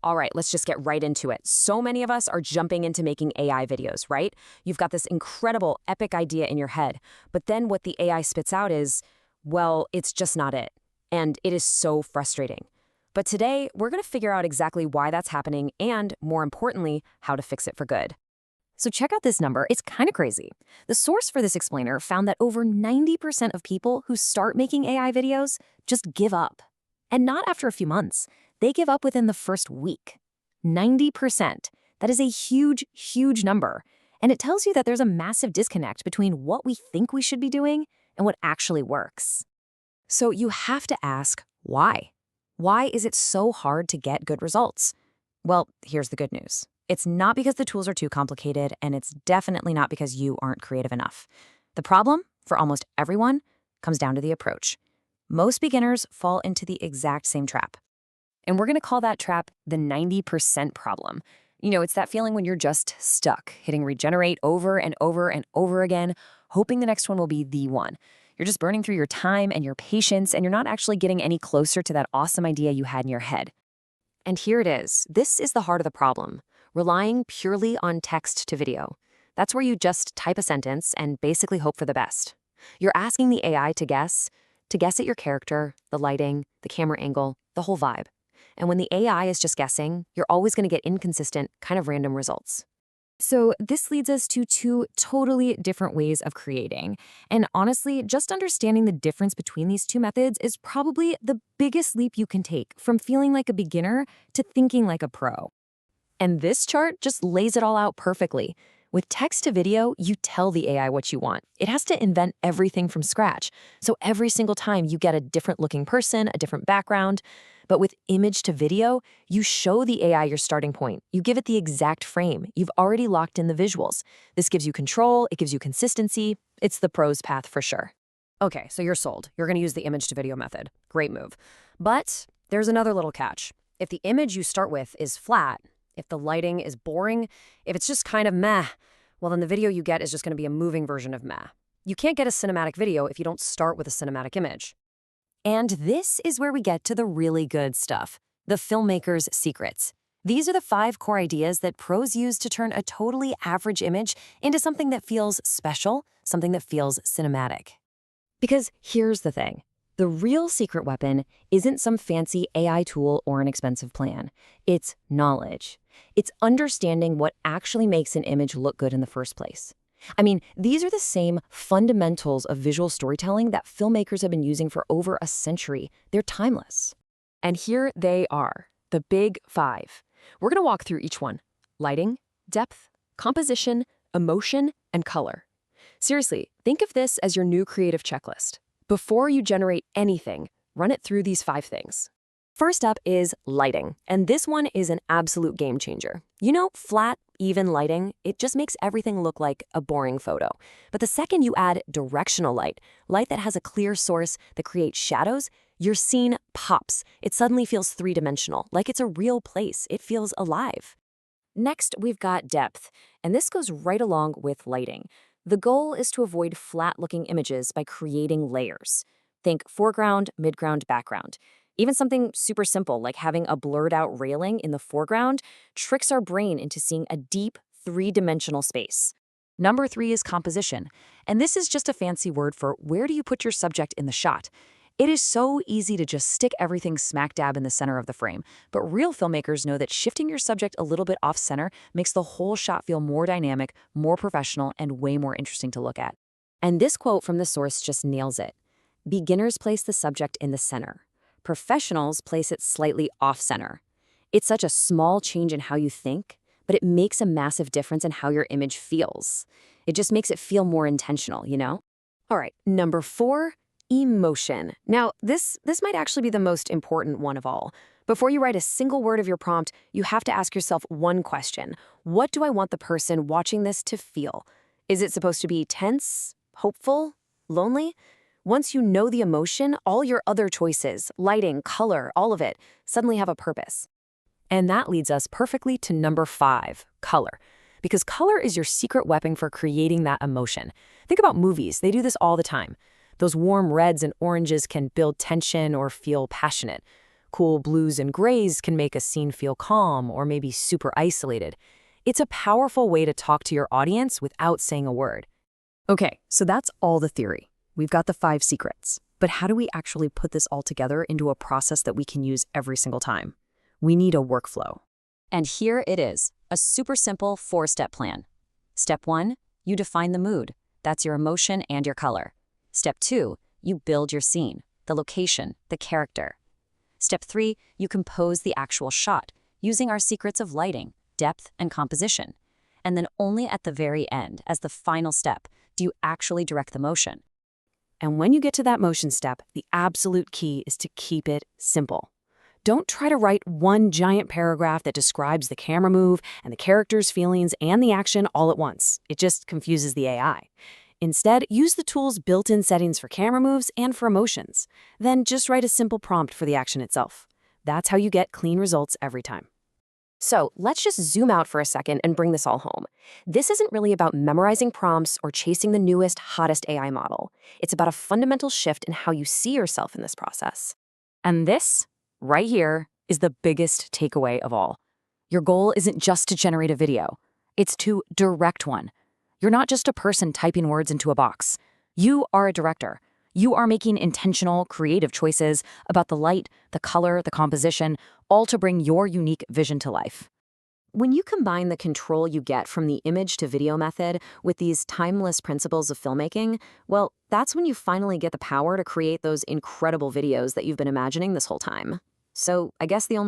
All right, let's just get right into it. So many of us are jumping into making AI videos, right? You've got this incredible, epic idea in your head, but then what the AI spits out is, well, it's just not it. And it is so frustrating. But today, we're going to figure out exactly why that's happening and, more importantly, how to fix it for good. So check out this number. It's kind of crazy. The source for this explainer found that over 90% of people who start making AI videos just give up. And not after a few months. They give up within the first week. 90%. That is a huge, huge number. And it tells you that there's a massive disconnect between what we think we should be doing and what actually works. So you have to ask, why? Why is it so hard to get good results? Well, here's the good news. It's not because the tools are too complicated, and it's definitely not because you aren't creative enough. The problem, for almost everyone, comes down to the approach. Most beginners fall into the exact same trap. And we're going to call that trap the 90% problem. You know, it's that feeling when you're just stuck, hitting regenerate over and over and over again, hoping the next one will be the one. You're just burning through your time and your patience, and you're not actually getting any closer to that awesome idea you had in your head. And here it is. This is the heart of the problem. Relying purely on text to video. That's where you just type a sentence and basically hope for the best. You're asking the AI to guess at your character, the lighting, the camera angle, the whole vibe. And when the AI is just guessing, you're always going to get inconsistent, kind of random results. So this leads us to two totally different ways of creating. And honestly, just understanding the difference between these two methods is probably the biggest leap you can take from feeling like a beginner to thinking like a pro. And this chart just lays it all out perfectly. With text to video, you tell the AI what you want. It has to invent everything from scratch. So every single time you get a different looking person, a different background. But with image to video, you show the AI your starting point. You give it the exact frame. You've already locked in the visuals. This gives you control, it gives you consistency. It's the pro's path for sure. Okay, so you're sold. You're going to use the image to video method. Great move. But there's another little catch. If the image you start with is flat, if the lighting is boring, if it's just kind of meh, well, then the video you get is just going to be a moving version of meh. You can't get a cinematic video if you don't start with a cinematic image. And this is where we get to the really good stuff, the filmmaker's secrets. These are the 5 core ideas that pros use to turn a totally average image into something that feels special, something that feels cinematic. Because here's the thing. The real secret weapon isn't some fancy AI tool or an expensive plan. It's knowledge. It's understanding what actually makes an image look good in the first place. I mean, these are the same fundamentals of visual storytelling that filmmakers have been using for over a century. They're timeless. And here they are, the big 5. We're going to walk through each one. Lighting, depth, composition, emotion, and color. Seriously, think of this as your new creative checklist. Before you generate anything, run it through these 5 things. First up is lighting, and this one is an absolute game changer. You know, flat, even lighting, it just makes everything look like a boring photo. But the second you add directional light that has a clear source that creates shadows, your scene pops. It suddenly feels 3-dimensional, like it's a real place. It feels alive. Next, we've got depth, and this goes right along with lighting. The goal is to avoid flat-looking images by creating layers. Think foreground, midground, background. Even something super simple like having a blurred-out railing in the foreground tricks our brain into seeing a deep, 3-dimensional space. Number 3 is composition, and this is just a fancy word for where do you put your subject in the shot. It is so easy to just stick everything smack dab in the center of the frame, but real filmmakers know that shifting your subject a little bit off-center makes the whole shot feel more dynamic, more professional, and way more interesting to look at. And this quote from the source just nails it. Beginners place the subject in the center. Professionals place it slightly off-center. It's such a small change in how you think, but it makes a massive difference in how your image feels. It just makes it feel more intentional, you know? All right, number 4, emotion. Now, this might actually be the most important one of all. Before you write a single word of your prompt, you have to ask yourself one question. What do I want the person watching this to feel? Is it supposed to be tense, hopeful, lonely? Once you know the emotion, all your other choices, lighting, color, all of it, suddenly have a purpose. And that leads us perfectly to number 5, color. Because color is your secret weapon for creating that emotion. Think about movies. They do this all the time. Those warm reds and oranges can build tension or feel passionate. Cool blues and grays can make a scene feel calm or maybe super isolated. It's a powerful way to talk to your audience without saying a word. Okay, so that's all the theory. We've got the 5 secrets. But how do we actually put this all together into a process that we can use every single time? We need a workflow. And here it is, a super simple 4-step plan. Step 1, you define the mood. That's your emotion and your color. Step 2, you build your scene, the location, the character. Step 3, you compose the actual shot, using our secrets of lighting, depth, and composition. And then only at the very end, as the final step, do you actually direct the motion. And when you get to that motion step, the absolute key is to keep it simple. Don't try to write one giant paragraph that describes the camera move and the character's feelings and the action all at once. It just confuses the AI. Instead, use the tool's built-in settings for camera moves and for emotions. Then just write a simple prompt for the action itself. That's how you get clean results every time. So let's just zoom out for a second and bring this all home. This isn't really about memorizing prompts or chasing the newest, hottest AI model. It's about a fundamental shift in how you see yourself in this process. And this, right here, is the biggest takeaway of all. Your goal isn't just to generate a video. It's to direct one. You're not just a person typing words into a box. You are a director. You are making intentional, creative choices about the light, the color, the composition, all to bring your unique vision to life. When you combine the control you get from the image to video method with these timeless principles of filmmaking, well, that's when you finally get the power to create those incredible videos that you've been imagining this whole time. So I guess the only